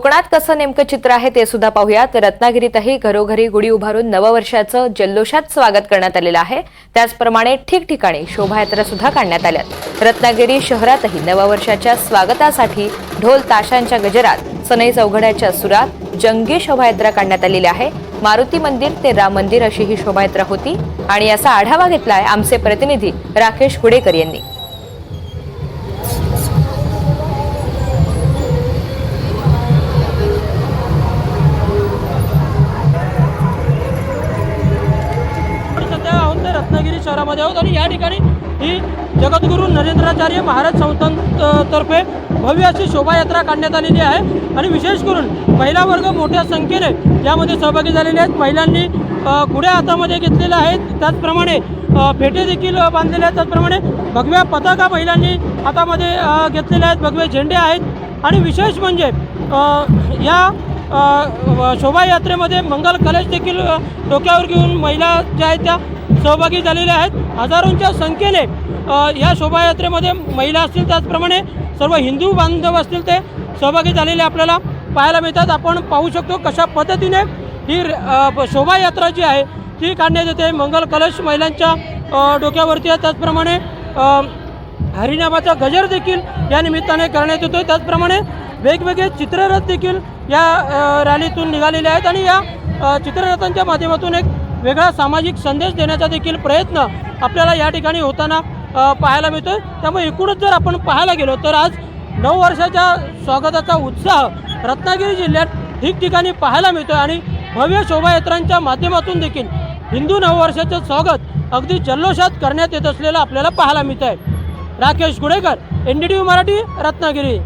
कोकणात कसं नेमकं चित्र आहे ते सुद्धा पाहूयात। रत्नागिरीतही घरोघरी गुढी उभारून नववर्षाचं जल्लोषात स्वागत करण्यात आलेलं आहे। त्याचप्रमाणे ठिकठिकाणी शोभायात्रा सुद्धा काढण्यात आल्यात। रत्नागिरी शहरातही नववर्षाच्या स्वागतासाठी ढोल ताशांच्या गजरात सनई चौघड्याच्या सुरात जंगी शोभायात्रा काढण्यात आलेली आहे। मारुती मंदिर ते राम मंदिर अशी ही शोभायात्रा होती आणि याचा आढावा घेतलाय आमचे प्रतिनिधी राकेश गुडेकर यांनी। रत्नागिरी शहरामध्ये आहोत आणि या ठिकाणी ही जगद्गुरू नरेंद्राचार्य महाराज संस्थानतर्फे भव्य अशी शोभायात्रा काढण्यात आलेली आहे आणि विशेष करून महिला वर्ग मोठ्या संख्येने यामध्ये सहभागी झालेले आहेत। महिलांनी गुढ्या हातामध्ये घेतलेल्या आहेत, त्याचप्रमाणे फेटे देखील बांधलेले आहेत, त्याचप्रमाणे भगव्या पताका महिलांनी हातामध्ये घेतलेल्या आहेत, भगवे झेंडे आहेत आणि विशेष म्हणजे या शोभायात्रेमध्ये मंगल कलश देखील डोक्यावर घेऊन महिला ज्या आहेत त्या सहभागी झालेल्या आहेत। हजारोंच्या संख्येने या शोभायात्रेमध्ये महिला असतील, त्याचप्रमाणे सर्व हिंदू बांधव असतील ते सहभागी झालेले आपल्याला पाहायला मिळतात। आपण पाहू शकतो कशा पद्धतीने ही शोभायात्रा जी आहे ती काढण्यात येते। मंगल कलश महिलांच्या डोक्यावरती आहे, त्याचप्रमाणे हरिनामाचा गजर देखील या निमित्ताने करण्यात येतो। त्याचप्रमाणे वेगवेगळे चित्ररथ देखील या रॅलीतून निघालेले आहेत आणि या चित्ररथांच्या माध्यमातून एक वेगळा सामाजिक संदेश देण्याचा देखील प्रयत्न आपल्याला या ठिकाणी होताना पाहायला मिळतो। त्यामुळे एकूणच जर आपण पाहायला गेलो तर आज नववर्षाच्या स्वागताचा उत्साह रत्नागिरी जिल्ह्यात ठिकठिकाणी पाहायला मिळतो आणि भव्य शोभायात्रांच्या माध्यमातून देखील हिंदू नववर्षाचं स्वागत अगदी जल्लोषात करण्यात येत असलेलं आपल्याला पाहायला मिळत आहे। राकेश गुडेकर, NDTV मराठी, रत्नागिरी।